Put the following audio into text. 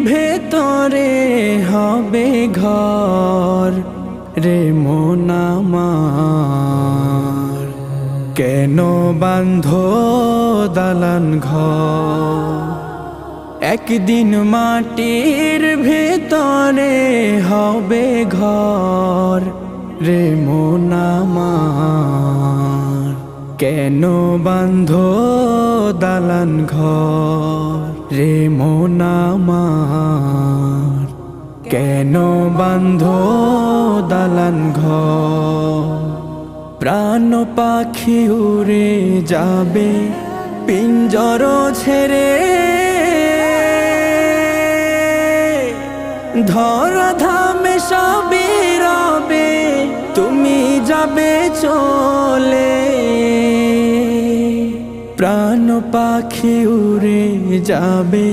ভেতরে হবে ঘর রে মন আমার, কেন বাঁধো দালান ঘর? একদিন মাটির ভেতরে হবে ঘর রে মন আমার, কেন বাঁধো দালান ঘর রে মন আমার, কেন বাঁধো দালান ঘর? প্রাণ পাখি উড়ে যাবে পিঞ্জর ছেড়ে, ধরা ধামে সবই রবে, তুমি যাবে চলে। প্রাণ পাখি উড়ে যাবে